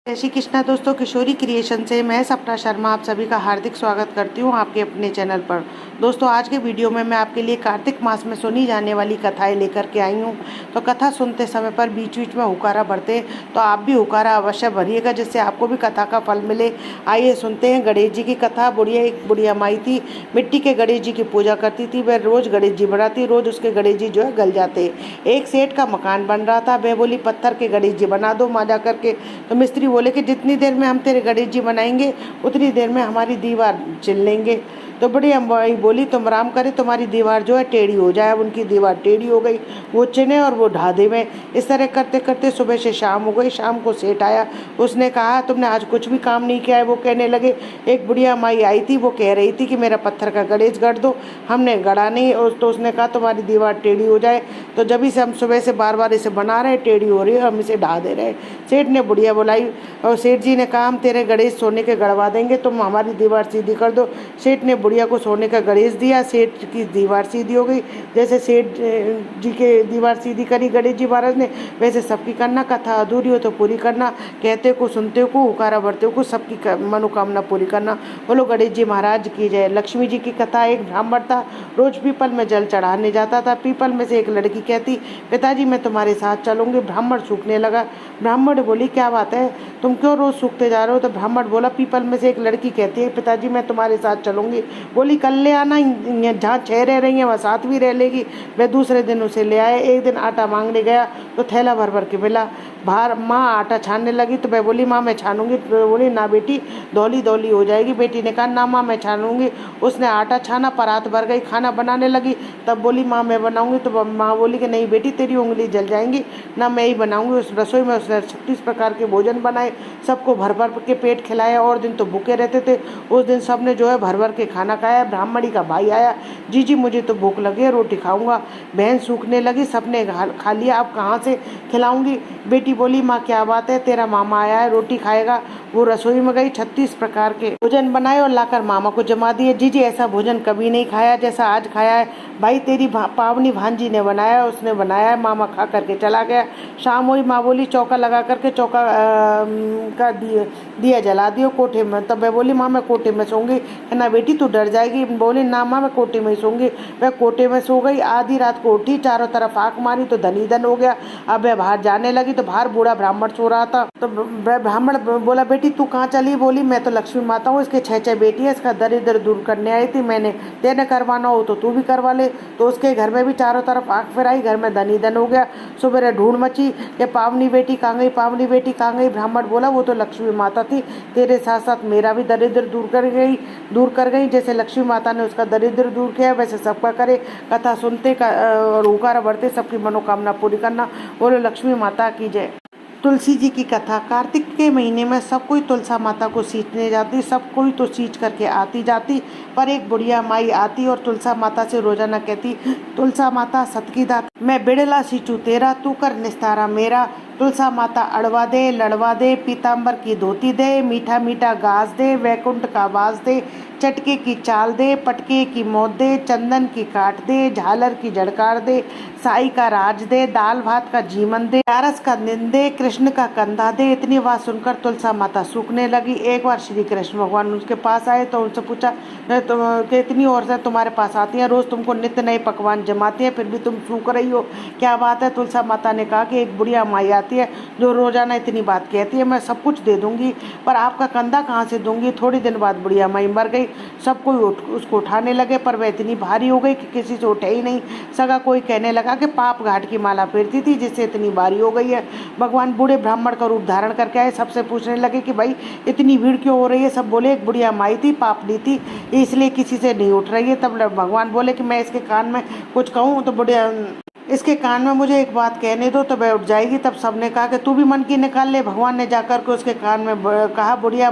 जय श्री कृष्णा दोस्तों, किशोरी क्रिएशन से मैं सपना शर्मा आप सभी का हार्दिक स्वागत करती हूँ आपके अपने चैनल पर। दोस्तों, आज के वीडियो में मैं आपके लिए कार्तिक मास में सुनी जाने वाली कथाएं लेकर के आई हूँ। तो कथा सुनते समय पर बीच बीच में हुकारा भरते तो आप भी हुकारा अवश्य भरिएगा, जिससे आपको भी कथा का फल मिले। आइए सुनते हैं गणेश जी की कथा। एक बुढ़िया माई थी, मिट्टी के गणेश जी की पूजा करती थी। वह रोज गणेश जी बनाती, रोज उसके गणेश जी जो है गल जाते। एक सेठ का मकान बन रहा था। वह बोली, पत्थर के गणेश जी बना दो माँ जा करके। तो मिस्त्री बोले कि जितनी देर में हम तेरे गणेश जी बनाएंगे उतनी देर में हमारी दीवार चिन लेंगे। तो बड़ी अम्बाई बोली, तुम आराम करे, तुम्हारी दीवार जो है टेढ़ी हो जाए। अब उनकी दीवार टेढ़ी हो गई, वो चिने और वो ढादे में। इस तरह करते करते सुबह से शाम हो गई। शाम को सेठ आया, उसने कहा, तुमने आज कुछ भी काम नहीं किया है। वो कहने लगे, एक बुढ़िया माई आई थी, वो कह रही थी कि मेरा पत्थर का गणेश गढ़ दो। हमने गढ़ा नहीं, और तो उसने कहा तुम्हारी दीवार टेढ़ी हो जाए। तो जब से हम सुबह से बार बार इसे बना रहे, टेढ़ी हो रही है, हम इसे ढा दे रहे। सेठ ने बुढ़िया बुलाई और सेठ जी ने कहा, हम तेरे गणेश सोने के गढ़वा देंगे, तुम हमारी दीवार सीधी कर दो। सेठ ने बुढ़िया को सोने का गणेश दिया। सेठ की दीवार सीधी हो गई। जैसे सेठ जी के दीवार सीधी करी गणेश जी महाराज ने, वैसे सबकी करना। कथा अधूरी हो तो पूरी करना, कहते को सुनते को, हुकारा भरते को सबकी मनोकामना पूरी करना। बोलो गणेश जी महाराज की जय। लक्ष्मी जी की कथा। एक ब्राह्मण था, रोज पीपल में जल चढ़ाने जाता था। पीपल में से एक लड़की कहती, पिताजी मैं तुम्हारे साथ चलूंगी। ब्राह्मण सूखने लगा। ब्राह्मण बोली, क्या बात है, तुम क्यों रोज सूखते जा रहे हो? तो ब्राह्मण बोला, पीपल में से एक लड़की कहती है, पिताजी मैं तुम्हारे साथ चलूंगी। बोली, कल ले आना, जहाँ 6 रह रही हैं वहाँ 7 भी रह लेगी। वह दूसरे दिन उसे ले आए। एक दिन आटा मांगने गया तो थैला भर भर के मिला। बाहर माँ आटा छानने लगी तो वह बोली, माँ मैं छानूंगी। तो बोली, ना बेटी, धौली धौली हो जाएगी। बेटी ने कहा, ना माँ मैं छानूंगी। उसने आटा छाना, परात भर गई, खाना बनाने लगी। तब बोली, माँ मैं बनाऊंगी। तो माँ बोली कि नहीं बेटी, तेरी उंगली जल जाएंगी, ना मैं ही बनाऊंगी। उस रसोई में उसने 36 प्रकार के भोजन बनाए, सबको भर भर के पेट खिलाया। और दिन तो भूखे रहते थे, उस दिन सबने जो है भर भर के खाना खाया। ब्राह्मणी का भाई आया, जी मुझे तो भूख लगी है, रोटी खाऊंगा। बहन सूखने लगी, सबने खा लिया, अब कहाँ से खिलाऊंगी? बेटी बोली, माँ क्या बात है, तेरा मामा आया है, रोटी खाएगा। वो रसोई में गई, 36 प्रकार के भोजन बनाए और लाकर मामा को जमा दिए। जी ऐसा भोजन कभी नहीं खाया जैसा आज खाया है। भाई तेरी पावनी भांजी ने बनाया, उसने बनाया है। मामा खा करके चला गया। शाम हुई, माँ बोली, चौका लगा करके चौका का दिया जला दियो कोठे में। तब मैं बोली, माँ मैं कोठे में सोऊंगी। ना बेटी तू डर जाएगी। बोली, ना माँ मैं कोठे में ही सोऊंगी। वह कोठे में सो गई। आधी रात को उठी, चारों तरफ आँख मारी तो धनी धन हो गया। अब वह बाहर जाने लगी तो बाहर बूढ़ा ब्राह्मण सो रहा था। तो ब्राह्मण बोला, बेटी तू कहाँ चली? बोली, मैं तो लक्ष्मी माता हूँ, इसके 6 बेटी है, इसका दरिद्र दूर करने आई थी मैंने। तेने करवाना हो तो तू भी करवा ले। तो उसके घर में भी चारों तरफ आँख फिराई, घर में धनी धन हो गया। सुबह ढूंढ मची कि पावनी बेटी कहाँ गई, पावनी बेटी कहाँ गई? ब्राह्मण बोला, वो तो लक्ष्मी माता थी, तेरे साथ साथ मेरा भी दरिद्र दूर कर गई। जैसे लक्ष्मी माता ने उसका दरिद्र दूर किया, वैसे सबका करे। कथा सुनते और हुकारा भरते सबकी मनोकामना पूरी करना। बोलो लक्ष्मी माता की जय। तुलसी जी की कथा। कार्तिक के महीने में सब कोई तुलसा माता को सींचने जाती, सब कोई तो सींच करके आती जाती। पर एक बुढ़िया माई आती और तुलसा माता से रोजाना कहती, तुलसा माता सतकी दात, मैं बिड़ला सींचू तेरा, तू कर निस्तारा मेरा। तुलसा माता अड़वा दे, लड़वा दे, पीताम्बर की धोती दे, मीठा मीठा घास दे, वैकुंठ का वास दे, चटके की चाल दे, पटके की मौत दे, चंदन की काट दे, झालर की झड़कार दे, साई का राज दे, दाल भात का जीवन दे, पारस का निंदे, कृष्ण का कंधा दे। इतनी बात सुनकर तुलसा माता सूखने लगी। एक बार श्री कृष्ण भगवान उसके पास आए तो उनसे पूछा, कि इतनी औरतें तुम्हारे पास आती हैं, रोज तुमको नित्य नए पकवान जमाती हैं, फिर भी तुम सूख रही हो, क्या बात है? तुलसा माता ने कहा कि एक बुढ़िया माई आती है जो रोजाना इतनी बात कहती है, मैं सब कुछ दे दूंगी, पर आपका कंधा कहाँ से दूंगी? थोड़ी दिन बाद बुढ़िया माई मर गई। सब कोई उसको उठाने लगे, पर वह इतनी भारी हो गई कि किसी से उठे ही नहीं सका। कोई कहने लगा कि पाप घाट की माला फेरती थी जिससे इतनी भारी हो गई है। भगवान बूढ़े ब्राह्मण का रूप धारण करके आए, सबसे पूछने लगे कि भाई इतनी भीड़ क्यों हो रही है? सब बोले, एक बुढ़िया माई थी, पाप दी थी, इसलिए किसी से नहीं उठ रही है। तब भगवान बोले कि मैं इसके कान में कुछ कहूँ तो बुढ़िया, इसके कान में मुझे एक बात कहने दो तो वह उठ जाएगी। तब सबने कहा कि तू भी मन की निकाल ले। भगवान ने जाकर के उसके कान में कहा, बुढ़िया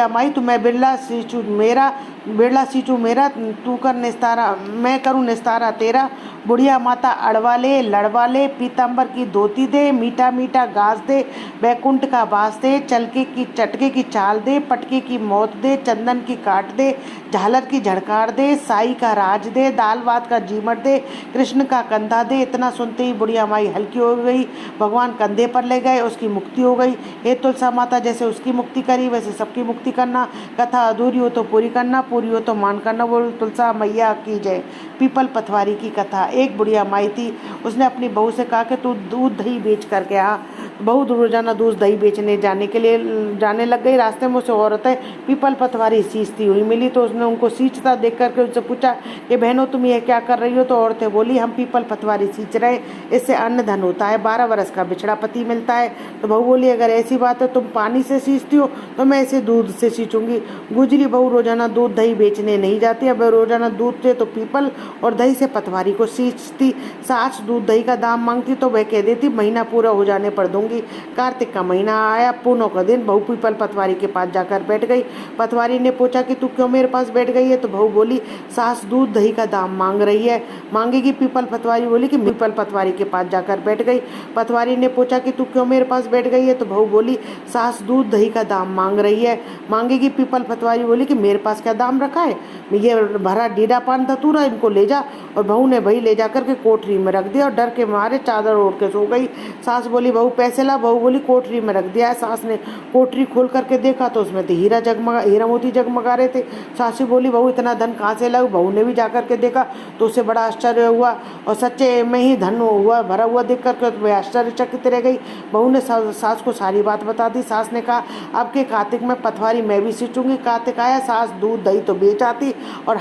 माई तू मैं बिरला सींचू मेरा, बेड़ा सींचू मेरा, तू कर निस्तारा, मैं करूँ निस्तारा तेरा। बुढ़िया माता अड़वा ले लड़वा ले, पीताम्बर की धोती दे, मीठा मीठा घास दे, बैकुंठ का बास दे, चलके की चटके की चाल दे, पटके की मौत दे, चंदन की काट दे, झालर की झड़कार दे, साई का राज दे, दाल भात का जीमट दे, कृष्ण का कंधा दे। इतना सुनते ही बुढ़िया माई हल्की हो गई, भगवान कंधे पर ले गए, उसकी मुक्ति हो गई। हे तुलसा माता, जैसे उसकी मुक्ति करी वैसे सबकी मुक्ति करना। कथा अधूरी हो तो पूरी करना, पूरी हो तो मान करना। बोल तुलसा मैया की जय। पीपल पथवारी की कथा। एक बुढ़िया माई थी, उसने अपनी बहू से कहा कि तू दूध दही बेच करके आ। बहू रोजाना दूध दही बेचने जाने के लिए जाने लग गई। रास्ते में उसे औरतें पीपल पथवारी सींचती हुई मिली, तो उसने उनको सींचता देख करके उनसे पूछा कि बहनों तुम ये क्या कर रही हो। तो औरतें बोली हम पीपल पथवारी सींच रहे, इससे अन्न धन होता है, 12 वर्ष का बिछड़ा पति मिलता है। तो बहू बोली अगर ऐसी बात है तुम पानी से सींचती हो तो मैं इसे दूध से सींचूंगी। गुजरी बहू रोजाना दूध दही बेचने नहीं जाती, अब रोजाना दूध से तो पीपल और दही से पथवारी को सींचती। सास दूध दही का दाम मांगती तो वह कह देती महीना पूरा हो जाने पर दूंगी। कार्तिक का महीना आया, पूनों का दिन, बहू पीपल पथवारी के पास जाकर बैठ गई। पथवारी ने पूछा कि तू क्यों मेरे पास बैठ गई है। तो बहू बोली सास दूध दही का दाम मांग रही है, मांगेगी। पीपल पथवारी बोली कि पीपल पथवारी के पास जाकर बैठ गई। पथवारी ने पूछा कि तू क्यों मेरे पास बैठ गई है। तो बहू बोली सास दूध दही का दाम मांग रही है, मांगेगी। पीपल पथवारी बोली कि मेरे पास क्या दाम रखा है, ये भरा डीडा पान धतूरा, इनको ले जा। और बहू ने वही ले जाकर के कोठरी में रख दिया और डर के मारे चादर ओढ़ के सो गई। सास बोली बहू पैसे ला, बहू बोली कोठरी में रख दिया है। सास ने कोठरी खोल करके देखा तो उसमें तो हीरा मोती जगमगा रहे थे। सासी बोली बहू इतना धन कहाँ से लाऊं। बहू ने भी जाकर के देखा तो उसे बड़ा आश्चर्य हुआ और सच्चे में ही धन हुआ भरा हुआ देख करके वह आश्चर्यचकित रह गई। बहू ने सास को सारी बात बता दी। सास ने कहा अब के कार्तिक में पथवारी मैं भी सींचूंगी। कार्तिक आया, सास दूध दही तो बेच आती और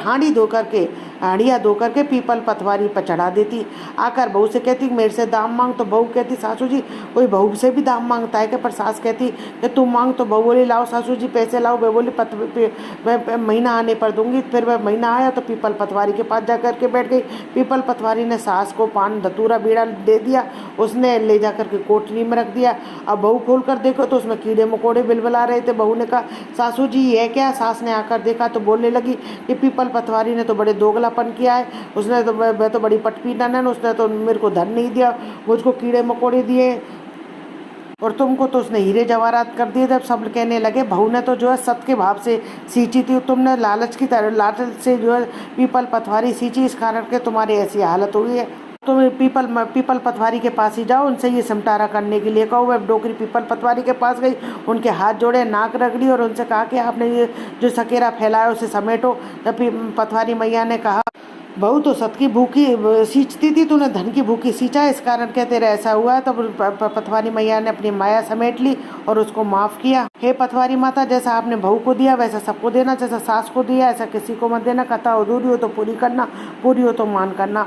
हांडिया धो करके पीपल पथवारी पर चढ़ा देती। आकर बहू से कहती मेरे से दाम मांग। तो बहू कहती सासू जी कोई बहू से भी दाम मांगता है क्या। पर सास कहती कि तुम मांग। तो बहू बोली लाओ सासू जी पैसे लाओ। बहू बोली मैं महीना आने पर दूंगी। फिर वह महीना आया तो पीपल पथवारी के पास जा करके बैठ गई। पीपल पथवारी ने सास को पान धतूरा बीड़ा दे दिया, उसने ले जा करके कोठरी में रख दिया। अब बहू खोल कर देखो तो उसमें कीड़े मकोड़े बिलबिला रहे थे। बहू ने कहा सासू जी ये क्या। सास ने आकर देखा तो बोलने लगी कि पीपल पथवारी ने तो बड़े दोगलापन किया है, उसने तो मैं तो बड़ी पटपीटन है, उसने तो मेरे को धन नहीं दिया, मुझको कीड़े मकोड़े दिए और तुमको तो उसने हीरे जवाहरात कर दिए। जब सब कहने लगे बहू ने तो जो है सत के भाव से सींची थी, तुमने लालच से जो है पीपल पथवारी सींची, इस कारण के तुम्हारी ऐसी हालत हुई है। तुम पीपल पथवारी के पास ही जाओ, उनसे ये सिमटारा करने के लिए कहो। वह डोकरी पीपल पथवारी के पास गई, उनके हाथ जोड़े, नाक रगड़ी और उनसे कहा कि आपने ये जो सकेरा फैलाया उसे समेटो। जब पथवारी मैया ने कहा बहू तो सत की भूखी सींचती थी, तूने धन की भूखी सींचा, इस कारण क्या तेरा ऐसा हुआ। तब पथवारी मैया ने अपनी माया समेट ली और उसको माफ किया। हे पथवारी माता, जैसा आपने बहू को दिया वैसा सबको देना, जैसा सास को दिया ऐसा किसी को मत देना। कथा अधूरी हो तो पूरी करना, पूरी हो तो मान करना।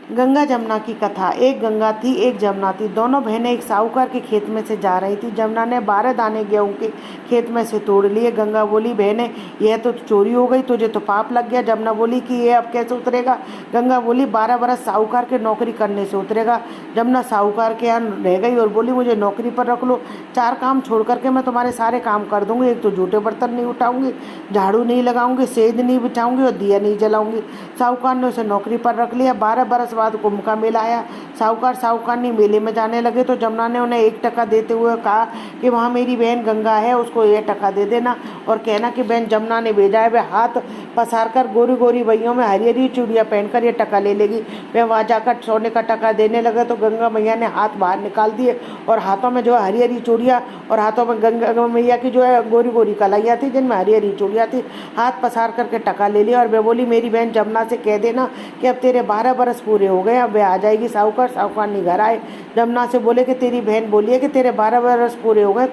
गंगा जमुना की कथा। एक गंगा थी एक जमुना थी, दोनों बहनें एक साहूकार के खेत में से जा रही थी। जमुना ने 12 दाने गेहूं के खेत में से तोड़ लिए। गंगा बोली बहने यह तो चोरी हो गई, तुझे तो पाप लग गया। जमुना बोली कि ये अब कैसे उतरेगा। गंगा बोली 12 बरस साहूकार के नौकरी करने से उतरेगा। जमुना साहूकार के यहाँ रह गई और बोली मुझे नौकरी पर रख लो, 4 काम छोड़ करके मैं तुम्हारे सारे काम कर दूंगी। एक तो झूठे बर्तन नहीं उठाऊंगी, झाड़ू नहीं लगाऊंगी, सेज नहीं बिछाऊंगी और दिया नहीं जलाऊंगी। साहूकार ने उसे नौकरी पर रख लिया। 12 बरस बाद कुंभ का मेला आया। साहूकार मेले में जाने लगे तो जमुना ने उन्हें 1 टका देते हुए कहा कि वहाँ मेरी बहन गंगा है, उसको 1 टका दे देना और कहना कि बहन जमुना ने भेजा है। वह हाथ पसार कर गोरी गोरी बइयों में हरी हरी चूड़ियाँ पहनकर ये टका ले लेगी। वह वहाँ जाकर सोने का टका देने लगे तो गंगा मैया ने हाथ बाहर निकाल दिए और हाथों में जो हरी हरी चूड़ियाँ और हाथों में गंगा मैया की जो है गोरी गोरी कलाइयाँ थी जिनमें हरी हरी चूड़ियाँ थी, हाथ पसार करके टका ले लिया। और वह बोली मेरी बहन जमुना से कह देना कि अब तेरे 12 बरस पूरे हो गए, अब वे आ जाएगी। साहूकार नहीं घर आए। जमुना से बोले कि तेरी बहन बोली है कि तेरे 12 बरस पूरे हो गए,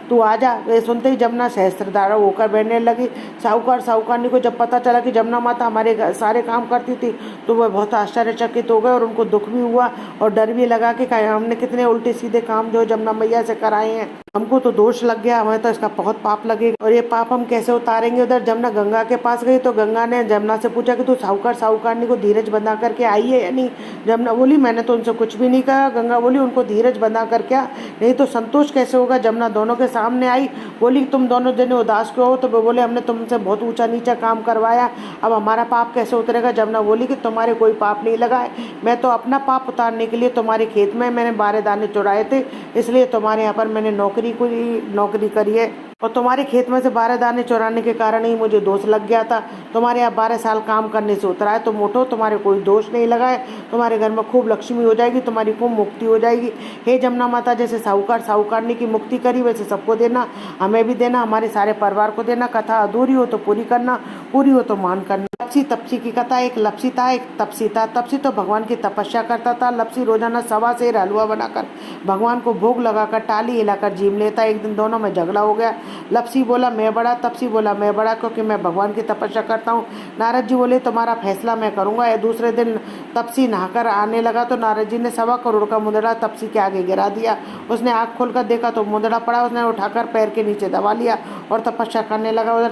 तू आ जा। वे सुनते ही जमुना सहस्त्रधारा होकर बहने लगी। साहूकारनी को जब पता चला कि जमुना माता हमारे सारे काम करती थी तो वह बहुत आश्चर्यचकित हो गए और उनको दुख भी हुआ और डर भी लगा कि हमने कितने उल्टे सीधे काम जो जमुना मैया से कराए हैं। हमको तो दोष लग गया, हमें तो इसका बहुत पाप लगेगा और ये पाप हम कैसे उतारेंगे। उधर जमुना गंगा के पास गई तो गंगा ने जमुना से पूछा कि तू साहूकारनी को धीरज बंधा करके आई है या नहीं। जमुना बोली मैंने तो उनसे कुछ भी नहीं कहा। गंगा बोली उनको धीरज बंधा कर क्या, नहीं तो संतोष कैसे होगा। जमुना दोनों के सामने आई, बोली तुम दोनों जने उदास क्यों हो। तो वो बोले हमने तुमसे बहुत ऊंचा नीचा काम करवाया, अब हमारा पाप कैसे उतरेगा। जमुना बोली कि तुम्हारे कोई पाप नहीं लगा है, मैं तो अपना पाप उतारने के लिए तुम्हारे खेत में मैंने 12 दाने चुराए थे, इसलिए तुम्हारे यहाँ पर मैंने नौकरी करी है और तुम्हारे खेत में से 12 दाने चुराने के कारण ही मुझे दोष लग गया था। तुम्हारे यहाँ 12 साल काम करने से उतरा है, तुम उठो, तुम्हारे कोई दोष नहीं लगा है, तुम्हारे घर में खूब लक्ष्मी हो जाएगी, तुम्हारी खूब मुक्ति हो जाएगी। हे जमुना माता, जैसे साहूकारनी की मुक्ति करी वैसे सबको देना, हमें भी देना, हमारे सारे परिवार को देना। कथा अधूरी हो तो पूरी करना, पूरी हो तो मान करना। लपसी तपसी की कथा। एक लपसी था, एक तपसी था। तपसी तो भगवान की तपस्या करता था। लपसी रोजाना 1.25 सेर हलवा बनाकर भगवान को भोग लगाकर टाली हिलाकर जीम लेता। एक दिन दोनों में झगड़ा हो गया। लपसी बोला मैं बड़ा, तपसी बोला मैं बड़ा, क्योंकि मैं भगवान की तपस्या करता हूँ। नारद जी बोले तुम्हारा फैसला मैं करूँगा। दूसरे दिन तपसी नहाकर आने लगा तो नारद जी ने 1.25 करोड़ का मुंदड़ा तपसी के आगे गिरा दिया। उसने आँख खोलकर देखा तो मुंदड़ा पड़ा। उसने उठाकर पैर के नीचे दबा लिया और तपस्या करने लगा। उधर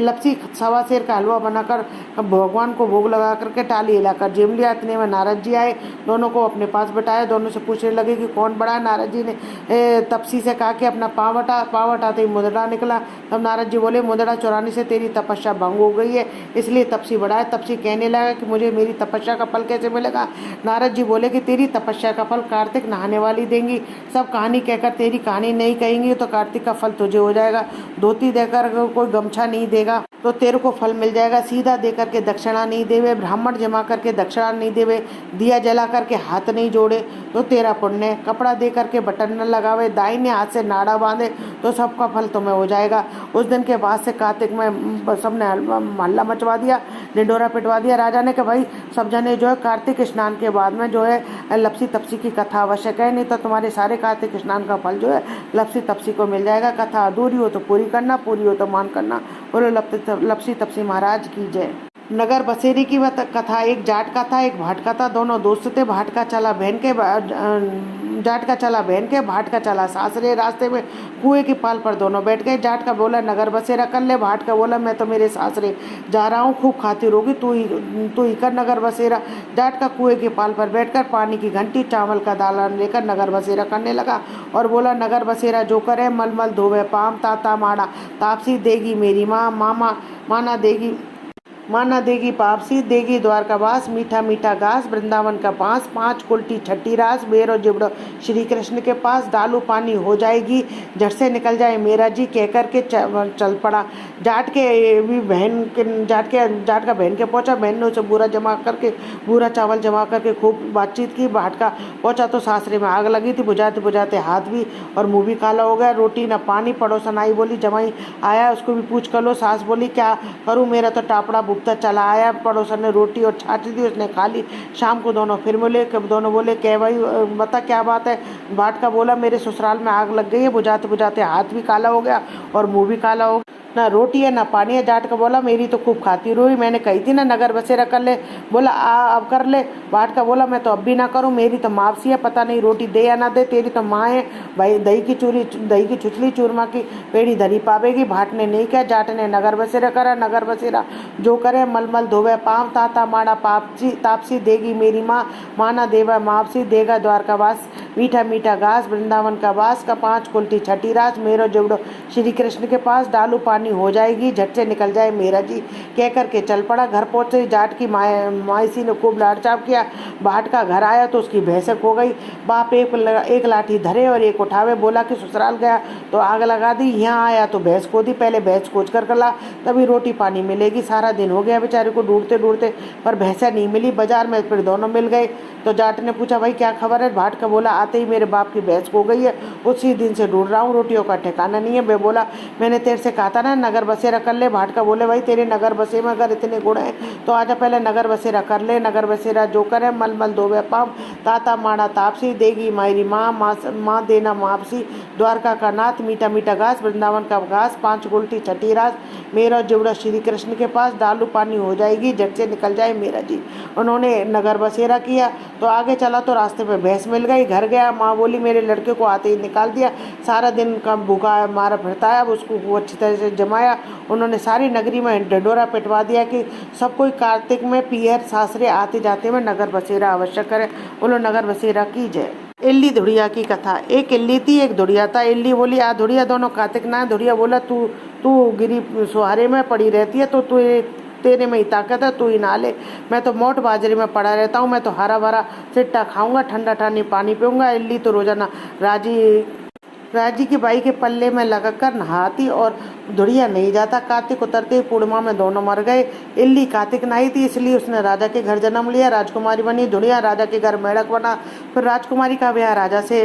लपसी 1.25 सेर का हलवा बनाकर भगवान को भोग लगा करके टाली हिलाकर जीम लिया। इतने में नारद जी आए, दोनों को अपने पास बैठाया, दोनों से पूछने लगे कि कौन बड़ा है। नारद जी ने तपसी से कहा कि अपना पाँव हटाते ही मुंदड़ा निकला। तब नारद जी बोले मुंदड़ा चुराने से तेरी तपस्या भंग हो गई है, इसलिए तपसी बड़ा है। तपसी कहने लगा कि मुझे मेरी तपस्या का फल कैसे मिलेगा। नारद जी बोले कि तेरी तपस्या का फल कार्तिक नहाने वाली देंगी। सब कहानी कहकर तेरी कहानी नहीं कहेंगी तो कार्तिक का फल तुझे हो जाएगा। धोती देकर कोई गमछा नहीं देगा तो तेरे को फल मिल जाएगा। सीधा दे करके दक्षिणा नहीं देवे, ब्राह्मण जमा करके दक्षिणा नहीं देवे, दिया जला करके हाथ नहीं जोड़े तो तेरा पुण्य। कपड़ा दे करके बटन न लगावे, दाहिने हाथ से नाड़ा बांधे तो सबका फल तुम्हें हो जाएगा। उस दिन के बाद से कार्तिक में सबने हल्ला मचवा दिया, ढिंढोरा पिटवा दिया। राजा ने कहा भाई सब जने जो है कार्तिक स्नान के बाद में जो है लपसी तपसी की कथा आवश्यक है, नहीं तो तुम्हारे सारे कार्तिक स्नान का फल जो है लपसी तपसी को मिल जाएगा। कथा अधूरी हो तो पूरी करना, पूरी हो तो मान करना। बोलो लपसी तपसी महाराज की जय। नगर बसेरी की कथा। एक जाट का था, एक भाट का था। दोनों दोस्त थे। जाट का चला बहन के, भाट का चला सासरे। रास्ते में कुएं की पाल पर दोनों बैठ गए। जाट का बोला नगर बसेरा कर ले। भाट का बोला मैं तो मेरे सासरे जा रहा हूँ, खूब खातिर होगी, तू ही कर नगर बसेरा। जाट का कुएं की पाल पर बैठकर पानी की घंटी चावल का दालान लेकर नगर बसेरा करने लगा और बोला नगर बसेरा जो करे मलमल धोवे पाम, ताता माड़ा तापसी देगी मेरी माँ, माना देगी पापसी, देगी द्वारकावास, मीठा मीठा घास, वृंदावन का बांस, 5 कुल्टी छठी रास, बेरो जिबड़ो श्री कृष्ण के पास, डालू पानी हो जाएगी, झट से निकल जाए मेरा जी, कहकर के चल पड़ा। जाट का बहन के पहुंचा। बहन ने उसे बूरा चावल जमा करके खूब बातचीत की। भाट का पहुंचा तो सासरे में आग लगी थी। बुझाते बुझाते हाथ भी और मुँह भी काला हो गया। रोटी न पानी। पड़ोसन आई, बोली जमाई आया, उसको भी पूछ कर लो। सास बोली क्या करूँ, मेरा तो टापड़ा बुकता चला आया। पड़ोसन ने रोटी और छाछ दी, उसने खा ली। शाम को दोनों फिर मिले। दोनों बोले क्या भाई बता क्या बात है। भाट का बोला मेरे ससुराल में आग लग गई है, बुझाते बुझाते हाथ भी काला हो गया और मुँह भी काला हो गया, ना रोटी है ना पानी है। जाट का बोला मेरी तो खूब खाती रही, मैंने कही थी ना नगर बसेरा कर ले। बोला अब कर ले। भाट का बोला मैं तो अब भी ना करूं, मेरी तो मापसी है, पता नहीं रोटी दे या ना दे, तेरी तो माँ है भाई। दही की छुचली चूरमा की पेड़ी धरी पावेगी। भाट ने नहीं किया। जाट ने नगर बसेरा करा। नगर बसेरा जो करे मलमल धोवे पाँव, ताता माड़ा तापसी देगी मेरी माँ, माना देवा मापसी, देगा द्वारकावास, मीठा मीठा घास, वृंदावन का वास का 5 कुल्टी छठी रात, मेरो जुगड़ो श्री कृष्ण के पास, डालू पानी हो जाएगी, झट से निकल जाए मेरा जी, कह करके चल पड़ा। घर पहुंचे जाट की मायसी ने खूब लाड़चाप किया। भाट का घर आया तो उसकी भैंस खो गई। बाप एक लाठी धरे और एक उठावे, बोला कि ससुराल गया तो आग लगा दी, यहाँ आया तो भैंस खो दी, पहले भैंस खोज कर ला तभी रोटी पानी मिलेगी। सारा दिन हो गया बेचारे को ढूंढते ढूंढते, पर भैंसा नहीं मिली। बाजार में फिर दोनों मिल गए तो जाट ने पूछा भाई क्या खबर है। भाट का बोला आते ही मेरे बाप की भैंस खो गई है, उसी दिन से ढूंढ रहा हूँ, रोटियों का ठिकाना नहीं है। मैं बोला मैंने तेरे से कहा था ना नगर बसेरा कर ले। भाट का बोले भाई तेरे नगर बसे में अगर इतने गुण हैं तो आजा पहले नगर बसेरा कर ले। नगर बसेरा जो करे मलमल धोवे पाँव, ताता माड़ा तापसी, देगी मायरी माँ देना मापसी, द्वारका का नाथ, मीठा मीठा घास, वृंदावन का घास, 5 गुलटी छठी रात, मेरा जुबड़ा श्री कृष्ण के पास, डालू पानी हो जाएगी, झट से निकल जाए मेरा जी। उन्होंने नगर बसेरा किया तो आगे चला तो रास्ते पे भैंस मिल गई। घर गया गया। माँ बोली मेरे लड़के को आते ही निकाल दिया, सारा दिन का भूखा मारा फिरता है। अब उसको वो अच्छी तरह से जमाया। उन्होंने सारी नगरी में ढिढोरा पिटवा दिया कि सब कोई कार्तिक में पीहर सासरे आते जाते में नगर बसेरा अवश्य करे। बोलो नगर बसेरा की जय। इल्ली धुड़िया की कथा। एक इल्ली थी, एक धुड़िया था। इल्ली बोली आ धुड़िया दोनों कार्तिक ना। धुड़िया बोला तू तू गिरी सुहारे में पड़ी रहती है तो तू तेरे में ही ताकत है, तू ही नहा ले। मैं तो मोट बाजरे में पड़ा रहता हूँ, मैं तो हरा भरा सिट्टा खाऊंगा, ठंडा ठंडी पानी पीऊंगा। इल्ली तो रोजाना राजी की बाई के पल्ले में लगाकर नहाती और धुड़िया नहीं जाता। कार्तिक उतरते ही पूर्णिमा में दोनों मर गए। इल्ली कार्तिक नहाई थी, इसलिए उसने राजा के घर जन्म लिया, राजकुमारी बनी। धुड़िया राजा के घर मेढ़क बना। फिर राजकुमारी का ब्याह राजा से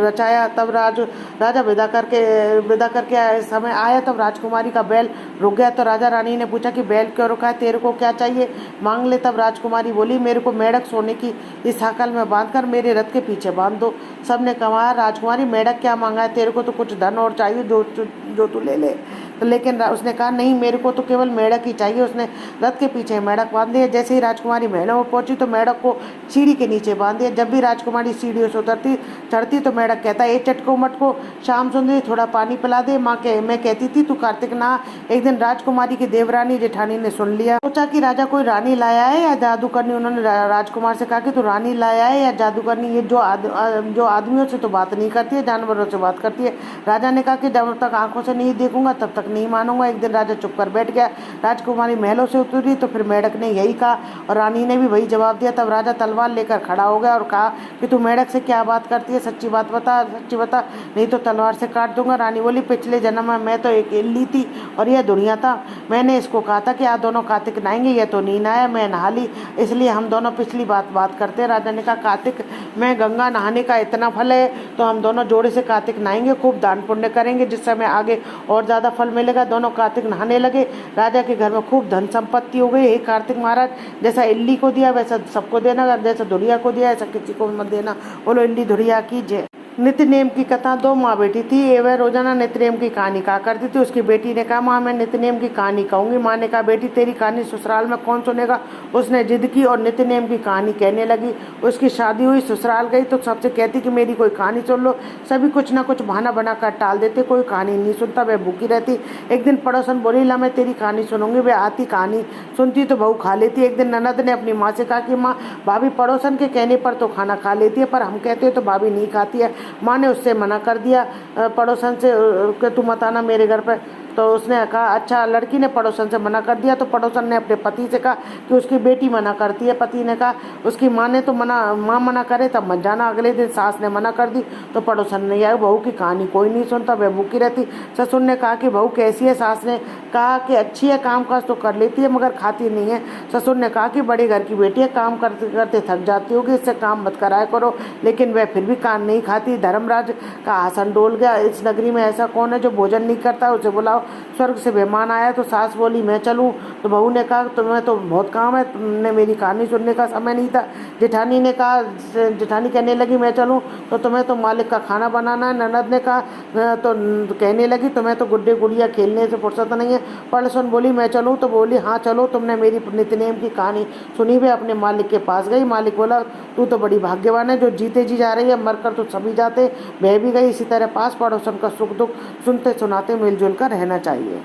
रचाया। तब राजा विदा करके समय आया, तब राजकुमारी का बैल रुक गया। तो राजा रानी ने पूछा कि बैल क्यों रुका है, तेरे को क्या चाहिए मांग ले। तब राजकुमारी बोली मेरे को मेढ़क सोने की इस हाकल में बांधकर मेरे रथ के पीछे बांध दो। सबने कहा राजकुमारी मेढ़क क्या मांगा है, तेरे को तो कुछ धन और चाहिए जो तू ले ले। तो लेकिन उसने कहा नहीं, मेरे को तो केवल मेढ़क ही चाहिए। उसने रथ के पीछे मेढ़क बांध दिया। जैसे ही राजकुमारी महलों में पहुंची तो मेढ़क को सीढ़ी के नीचे बांध दिया। जब भी राजकुमारी सीढ़ियों से उतरती चढ़ती तो मेढ़क कहता ए चटको मटको शाम सुंदरी थोड़ा पानी पिला दे। मैं कहती थी तू कार्तिक नहा। एक दिन राजकुमारी की देवरानी जेठानी ने सुन लिया, सोचा कि राजा कोई रानी लाया है या जादू करनी। उन्होंने राजकुमार से कहा कि तू रानी लाया है या जादू करनी, ये जो आदमियों से तो बात नहीं करती है, जानवरों से बात करती है। राजा ने कहा कि जब तक आंखों से नहीं देखूंगा तब तक नहीं मानूंगा। एक दिन राजा चुप कर बैठ गया। राजकुमारी महलों से उतरी तो फिर मेढ़क ने यही कहा और रानी ने भी वही जवाब दिया। तब राजा तलवार लेकर खड़ा हो गया और कहा कि तू मेढ़क से क्या बात करती है, सच्ची बता नहीं तो तलवार से काट दूंगा। रानी बोली पिछले जन्म में मैं तो एक इल्ली थी और यह दुनिया था। मैंने इसको कहा था कि आप दोनों कार्तिक नहाएंगे, यह तो नहीं नहाया, मैं नहा ली, इसलिए हम दोनों पिछली बात करते हैं। राजा ने कहा कार्तिक में गंगा नहाने का इतना फल है तो हम दोनों जोड़े से कार्तिक नहाएंगे, खूब दान पुण्य करेंगे, जिससे हमें आगे और ज़्यादा फल मिलेगा। दोनों कार्तिक नहाने लगे। राजा के घर में खूब धन संपत्ति हो गई। हे कार्तिक महाराज, जैसा इल्ली को दिया वैसा सबको देना, जैसा धुड़िया को दिया ऐसा किसी को मत देना। बोलो इल्ली धुड़िया की जय। नित्य नेम की कथा। दो माँ बेटी थी, वह रोजाना नित्य नेम की कहानी कहा करती थी। उसकी बेटी ने कहा माँ मैं नित्य नेम की कहानी कहूँगी। माँ ने कहा बेटी तेरी कहानी ससुराल में कौन सुनेगा। उसने जिद की और नित्य नेम की कहानी कहने लगी। उसकी शादी हुई, ससुराल गई तो सबसे कहती कि मेरी कोई कहानी सुन लो। सभी कुछ ना कुछ बहाना बनाकर टाल देते, कोई कहानी नहीं सुनता, वह भूखी रहती। एक दिन पड़ोसन बोली ला मैं तेरी कहानी सुनूंगी। वह आती, कहानी सुनती तो बहू खा लेती। एक दिन ननद ने अपनी माँ से कहा कि माँ भाभी पड़ोसन के कहने पर तो खाना खा लेती है, पर हम कहते हैं तो भाभी नहीं खाती है। माँ ने उससे मना कर दिया पड़ोसन से कि तू मत आना मेरे घर पर। तो उसने कहा अच्छा। लड़की ने पड़ोसन से मना कर दिया तो पड़ोसन ने अपने पति से कहा कि उसकी बेटी मना करती है। पति ने कहा उसकी माँ ने तो माँ मना करे तब मत जाना। अगले दिन सास ने मना कर दी तो पड़ोसन नहीं आया। बहू की कहानी कोई नहीं सुनता, वह भूखी रहती। ससुर ने कहा कि बहू कैसी है। सास ने कहा कि अच्छी है, काम काज तो कर लेती है मगर खाती नहीं है। ससुर ने कहा कि बड़े घर की बेटी है, काम करते करते थक जाती होगी, इससे काम मत कराया करो। लेकिन वह फिर भी काम नहीं खाती। धर्मराज का आसन डोल गया। इस नगरी में ऐसा कौन है जो भोजन नहीं करता, उसे बुलाओ। स्वर्ग से मेहमान आया तो सास बोली मैं चलूं। तो बहू ने कहा तुम्हें तो बहुत काम है, तुमने मेरी कहानी सुनने का समय नहीं था। जेठानी कहने लगी मैं चलूं तो तुम्हें तो मालिक का खाना बनाना है। ननद ने कहा तो कहने लगी तुम्हें तो गुड्डे गुड़िया खेलने से फुर्सत नहीं है। पड़ोसन बोली मैं चलूँ तो बोली हाँ चलो। तुमने मेरी नित्य नेम की कहानी सुनी। वे अपने मालिक के पास गई। मालिक बोला तू तो बड़ी भाग्यवान है, जो जीते जी जा रही है, मरकर तो सभी जाते। वह भी गई। इसी तरह पास पड़ोसन का सुख दुख सुनते सुनाते मिलजुल कर रहना चाहिए।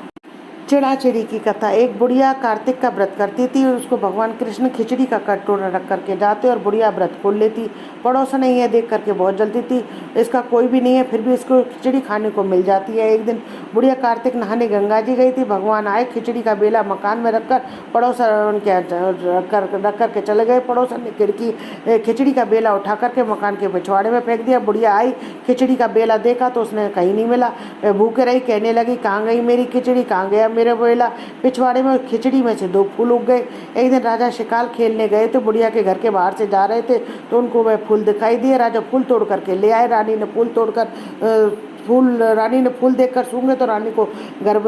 चिड़ाचिड़ी की कथा। एक बुढ़िया कार्तिक का व्रत करती थी। उसको भगवान कृष्ण खिचड़ी का कटोरा रख करके जाते और बुढ़िया व्रत खोल लेती। पड़ोसन यह देख करके बहुत जलती थी, इसका कोई भी नहीं है फिर भी इसको खिचड़ी खाने को मिल जाती है। एक दिन बुढ़िया कार्तिक नहाने गंगा जी गई थी। भगवान आए, खिचड़ी का बेला मकान में रखकर पड़ोसन रख करके चले गए। पड़ोसन ने खिचड़ी का बेला उठा करके मकान के पिछवाड़े में फेंक दिया। बुढ़िया आई, खिचड़ी का बेला देखा तो उसने कहीं नहीं मिला। भूखे रही, कहने लगी कहाँ गई मेरी खिचड़ी, कहाँ गया मेरे बेला। पिछवाड़े में खिचड़ी में से 2 फूल उग गए। एक दिन राजा शिकार खेलने गए तो बुढ़िया के घर के बाहर से जा रहे थे तो उनको वह फूल दिखाई दिए। राजा फूल तोड़ करके ले आए। रानी ने फूल तोड़कर फूल रानी ने फूल देखकर सूंघे तो रानी को गर्व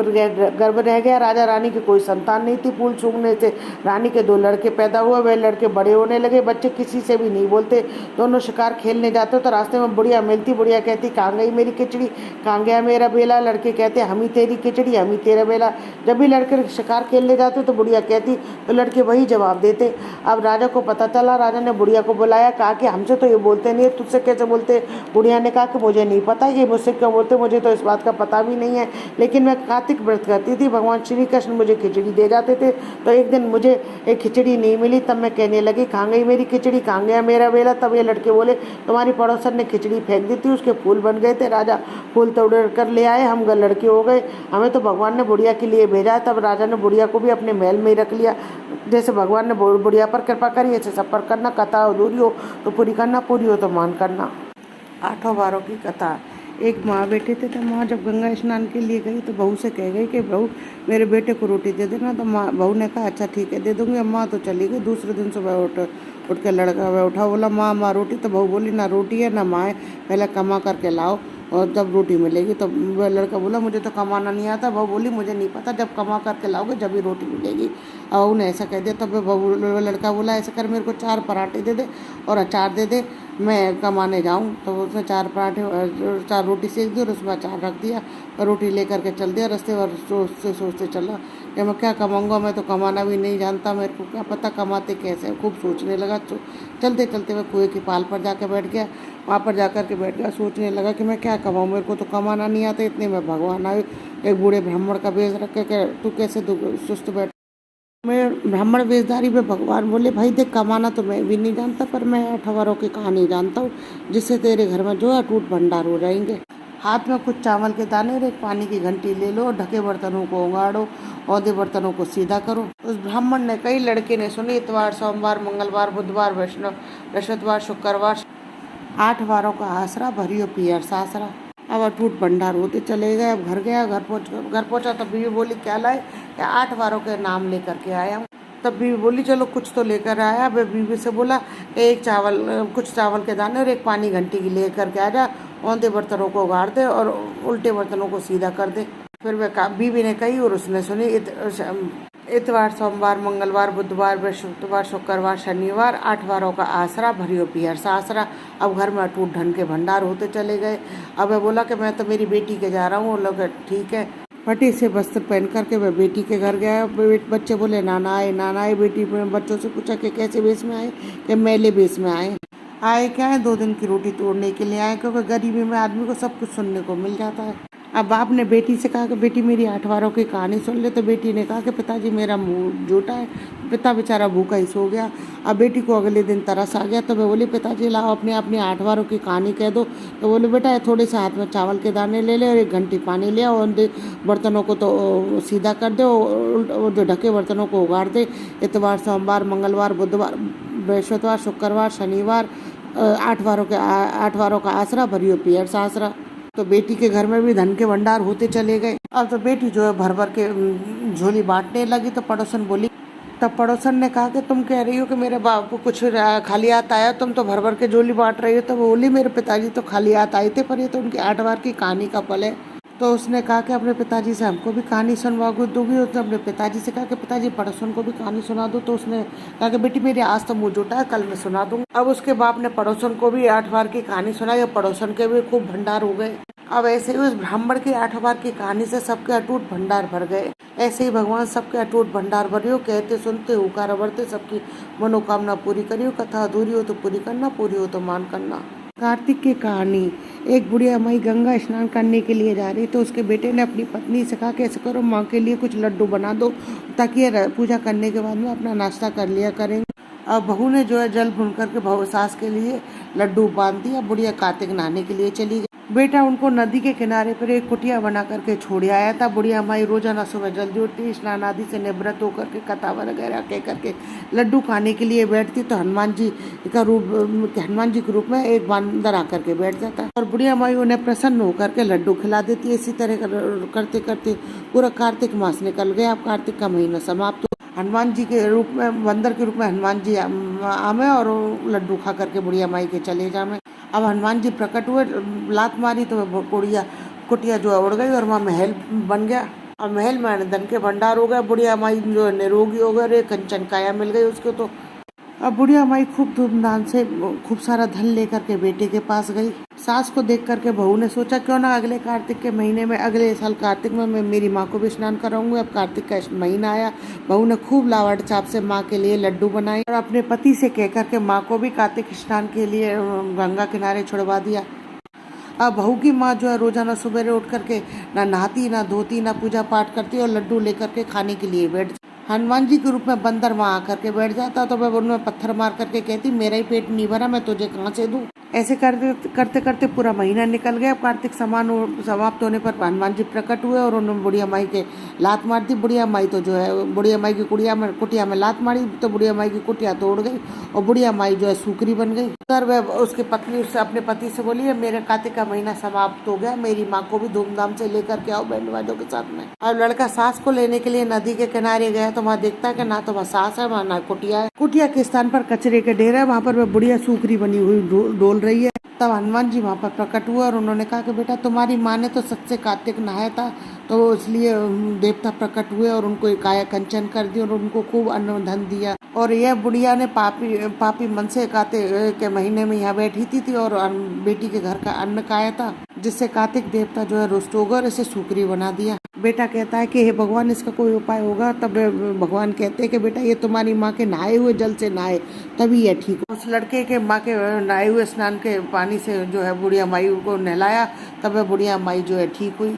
रह गया। राजा रानी की कोई संतान नहीं थी। फूल सूंघने से रानी के 2 लड़के पैदा हुए। वे लड़के बड़े होने लगे। बच्चे किसी से भी नहीं बोलते। दोनों शिकार खेलने जाते तो रास्ते में बुढ़िया मिलती। बुढ़िया कहती, कहाँ गई मेरी खिचड़ी, कहाँ गया मेरा बेला। लड़के कहते, हम ही तेरी खिचड़ी, हम ही तेरा बेला। जब भी लड़के शिकार खेलने जाते तो बुढ़िया कहती तो लड़के वही जवाब देते। अब राजा को पता चला। राजा ने बुढ़िया को बुलाया, कहा कि हमसे तो ये बोलते नहीं है, तुझसे कैसे बोलते। बुढ़िया ने कहा कि मुझे नहीं पता ये मुझसे क्यों बोलते, मुझे तो इस बात का पता भी नहीं है, लेकिन मैं कार्तिक व्रत करती थी, भगवान श्री कृष्ण मुझे खिचड़ी दे जाते थे। तो एक दिन मुझे एक खिचड़ी नहीं मिली, तब मैं कहने लगी, कहाँ गई मेरी खिचड़ी, कहाँ गया मेरा बेला। तब ये लड़के बोले, तुम्हारी पड़ोसन ने खिचड़ी फेंक दी थी, उसके फूल बन गए थे। राजा फूल तोड़ कर ले आए, हम लड़के हो गए, हमें तो भगवान ने बुढ़िया के लिए भेजा। तब राजा ने बुढ़िया को भी अपने महल में ही रख लिया। जैसे भगवान ने बुढ़िया पर कृपा करी, ऐसे सब पर करना। कथा अधूरी हो तो पूरी करना, पूरी हो तो मान करना। 8 वारों की कथा। एक माँ बेटे थे, तो माँ जब गंगा स्नान के लिए गई तो बहू से कह गई कि बहू मेरे बेटे को रोटी दे देना। तो माँ बहू ने कहा अच्छा ठीक है दे दूँगी। अब माँ तो चली गई। दूसरे दिन सुबह उठ के लड़का वह उठा, बोला माँ रोटी। तो बहू बोली ना रोटी है ना माँ है, पहले कमा करके लाओ और तब रोटी मिलेगी। तो वह लड़का बोला मुझे तो कमाना नहीं आता। बहू बोली मुझे नहीं पता, जब कमा करके लाओगे जब ही रोटी मिलेगी। अब उन्हें ऐसा कह दिया। तब वह लड़का बोला ऐसा कर, मेरे को 4 पराठे दे दे और अचार दे दे, मैं कमाने जाऊँ। तो उसने 4 पराठे 4 रोटी सेक दी और उसमें अचार रख दिया और रोटी लेकर के चल दिया। रास्ते भर सोचते चला कि मैं क्या कमाऊँगा, मैं तो कमाना भी नहीं जानता, मेरे को क्या पता कमाते कैसे। खूब सोचने लगा। चलते चलते वह कुएं की पाल पर जाकर बैठ गया। वहाँ पर जाकर के बैठ गया, सोचने लगा कि मैं क्या कमाऊँ, मेरे को तो कमाना नहीं आता। इतने में भगवान आए, एक बूढ़े ब्राह्मण का वेश रख के, तू कैसे सुस्त बैठ। मैं ब्राह्मण वेशधारी में भगवान बोले, भाई देख कमाना तो मैं भी नहीं जानता, पर मैं 8 वारों की कहानी जानता हूँ जिससे तेरे घर में जो है अटूट भंडार हो जाएंगे। हाथ में कुछ चावल के दाने और एक पानी की घंटी ले लो, ढके बर्तनों को उगाड़ो, औंधे बर्तनों को सीधा करो। उस ब्राह्मण ने कई लड़के ने सुनी, इतवार सोमवार मंगलवार बुधवार बृहस्पतिवार शुक्रवार 8 वारों का आसरा, भरियो पियर सासरा। अब अटूट भंडार होते चले गए। अब घर गया, घर पहुंचा तब बीवी बोली क्या लाए, क्या 8 वारों के नाम लेकर के आया हूँ। तब बीवी बोली चलो कुछ तो लेकर आया। वह बीवी से बोला कुछ चावल के दाने और एक पानी घंटी की लेकर के आ जा, औंधे बर्तनों को उगाड़ दे और उल्टे बर्तनों को सीधा कर दे। फिर वह बीवी ने कही और उसने सुनी। इतवार सोमवार मंगलवार बुधवार बृहस्पतिवार शुक्रवार शनिवार 8 वारों का आसरा, भरियो पियर सासरा। अब घर में अटूट धन के भंडार होते चले गए। अब वह बोला कि मैं तो मेरी बेटी के जा रहा हूँ। लोग ठीक है। फटे से वस्त्र पहन करके वह बेटी के घर गया। बच्चे बोले नाना आए। बेटी ने बच्चों से पूछा कि कैसे वेश में आए, कि मेले वेश में आए क्या है, 2 दिन की रोटी तोड़ने के लिए आए, क्योंकि गरीबी में आदमी को सब कुछ सुनने को मिल जाता है। अब बाप ने बेटी से कहा कि बेटी मेरी 8 वारों की कहानी सुन ले। तो बेटी ने कहा कि पिताजी मेरा मुंह झूठा है। पिता बेचारा भूखा ही सो गया। अब बेटी को अगले दिन तरस आ गया। तो मैं बोली पिताजी लाओ अपनी 8 वारों की कहानी कह दो। तो बोले बेटा थोड़े से हाथ में चावल के दाने ले ले और एक घंटी पानी ले आओ, उन बर्तनों को तो सीधा कर दे और जो ढके बर्तनों को उगाड़ दे। इतवार सोमवार मंगलवार बुधवार बृहस्पतिवार शुक्रवार शनिवार 8 वारों का आसरा, भरियो पियर सासरा। तो बेटी के घर में भी धन के भंडार होते चले गए। अब तो बेटी जो है भर भर के झोली बांटने लगी। तो पड़ोसन बोली, तब पड़ोसन ने कहा कि तुम कह रही हो कि मेरे बाप को कुछ खाली हाथ आया, तुम तो भर भर के झोली बांट रही हो। तो वो बोली मेरे पिताजी तो खाली हाथ आए थे, पर ये तो उनकी 8 वार की कहानी का फल है। तो उसने कहा कि अपने पिताजी से हमको भी कहानी सुनवा दोगी। उसने अपने पिताजी से कहा कि पिताजी पड़ोसन को भी कहानी सुना दो। तो उसने कहा कि बेटी मेरे आज तो मुँह झूठा है, कल मैं सुना दूंगा। अब उसके बाप ने पड़ोसन को भी 8 वार की कहानी सुनाई। पड़ोसन के भी खूब भंडार हो गए। अब ऐसे ही उस ब्राह्मण की 8 वार की कहानी से सबके अटूट भंडार भर गए। ऐसे ही भगवान सबके अटूट भंडार भरियो, कहते सुनते हुकार बढ़ते, सबकी मनोकामना पूरी करियो। कथा अधूरी हो तो पूरी करना, पूरी हो तो मान करना। कार्तिक की कहानी। एक बुढ़िया माई गंगा स्नान करने के लिए जा रही, तो उसके बेटे ने अपनी पत्नी से कहा कि ऐसा करो माँ के लिए कुछ लड्डू बना दो, ताकि पूजा करने के बाद में अपना नाश्ता कर लिया करेंगे। अब बहू ने जो है जल भून करके सास के लिए लड्डू बांध दिया। बुढ़िया कार्तिक नहाने के लिए चली गई। बेटा उनको नदी के किनारे पर एक कुटिया बना करके छोड़ आया था। बुढ़िया माई रोजाना सुबह जल्दी उठती, स्नान आदि से निवृत्त होकर के कथा वगैरह कह करके लड्डू खाने के लिए बैठती। तो हनुमान जी के रूप में एक बंदर आकर के बैठ जाता और बुढ़िया माई उन्हें प्रसन्न होकर के लड्डू खिला देती है। इसी तरह करते करते पूरा कार्तिक मास निकल गया। अब कार्तिक का महीना समाप्त। हनुमान जी के रूप में, बंदर के रूप में हनुमान जी आमे और लड्डू खा करके बुढ़िया माई के चले जामे। अब हनुमान जी प्रकट हुए, लात मारी तो वो कुटिया जो है उड़ गई और वहाँ महल बन गया। और महल में धन के भंडार हो गए। बुढ़िया माई जो है निरोगी हो गए, कंचन काया मिल गई उसको। तो अब बुढ़िया माई खूब धूमधाम से खूब सारा धन लेकर के बेटे के पास गई। सास को देख करके बहू ने सोचा क्यों ना अगले कार्तिक के महीने में, अगले साल कार्तिक में मैं मेरी माँ को भी स्नान कराऊंगी। अब कार्तिक का महीना आया, बहू ने खूब लावड़ चाप से माँ के लिए लड्डू बनाए और अपने पति से कह करके माँ को भी कार्तिक स्नान के लिए गंगा किनारे छुड़वा दिया। अब बहू की माँ जो है रोजाना सुबह उठ करके ना नहाती ना धोती ना पूजा पाठ करती और लड्डू लेकर के खाने के लिए बैठ। हनुमान जी के रूप में बंदर वहाँ आकर के बैठ जाता तो वह उनमें पत्थर मार करके कहती मेरा ही पेट नहीं भरा, मैं तुझे कहाँ से दूं। ऐसे करते करते करते पूरा महीना निकल गया। कार्तिक समाप्त होने पर हनुमान जी प्रकट हुए और उन्होंने बुढ़िया माई के लात मार दी। बुढ़िया माई तो जो है बुढ़िया माई की कुटिया में लात मारी तो बुढ़िया माई की कुटिया तोड़ गई और बुढ़िया माई जो है सूकरी बन गई। सर वह उसकी पत्नी उससे अपने पति से बोली है मेरे कार्तिक का महीना समाप्त हो गया, मेरी माँ को भी धूमधाम से लेकर के आओ बैंड बाजों के साथ में। अब लड़का सास को लेने के लिए नदी के किनारे गया तो वहाँ देखता है कि ना तो वहाँ सास है वहाँ ना कुटिया है। कुटिया के स्थान पर कचरे के ढेर है, वहाँ पर वह बुढ़िया सूकरी बनी हुई डोल रही है। तब हनुमान जी वहाँ पर प्रकट हुआ और उन्होंने कहा कि बेटा तुम्हारी माँ ने तो सच से कार्तिक नहाया था तो इसलिए देवता प्रकट हुए और उनको एक काया कंचन कर दिया और उनको खूब अन्न धन दिया। और यह बुढ़िया ने पापी मन से कार्तिक के महीने में यहाँ बैठी थी और बेटी के घर का अन्न खाया था, जिससे कार्तिक देवता जो है रुष्ट हो गए और इसे सूकरी बना दिया। बेटा कहता है कि हे भगवान इसका कोई उपाय होगा। तब भगवान कहते हैं कि बेटा ये तुम्हारी माँ के नहाए हुए जल से नहाए तभी यह ठीक हो। उस लड़के के माँ के नहाए हुए स्नान के पानी से जो है बुढ़िया माई को नहलाया, तब वह बुढ़िया माई जो है ठीक हुई।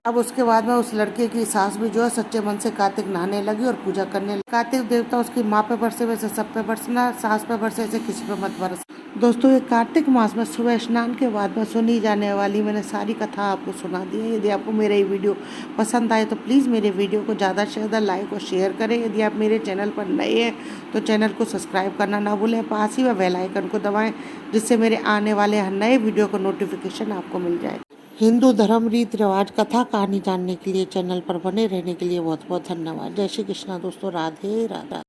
अब उसके बाद में उस लड़के की सास भी जो है सच्चे मन से कार्तिक नहाने लगी और पूजा करने लगी। कार्तिक देवता उसकी माँ पे बरसे वैसे सब पे बरसना, सास पे बरसे ऐसे किसी पे मत बरस। दोस्तों ये कार्तिक मास में सुबह स्नान के बाद में सुनी जाने वाली मैंने सारी कथा आपको सुना दी है। यदि आपको मेरा ये वीडियो पसंद आए तो प्लीज़ मेरे वीडियो को ज़्यादा से ज़्यादा लाइक और शेयर करें। यदि आप मेरे चैनल पर नए हैं तो चैनल को सब्सक्राइब करना ना भूलें, पास ही वह बेल आइकन को दबाएँ जिससे मेरे आने वाले नए वीडियो का नोटिफिकेशन आपको मिल जाए। हिंदू धर्म रीति रिवाज कथा कहानी जानने के लिए चैनल पर बने रहने के लिए बहुत बहुत धन्यवाद। जय श्री कृष्णा दोस्तों, राधे राधा।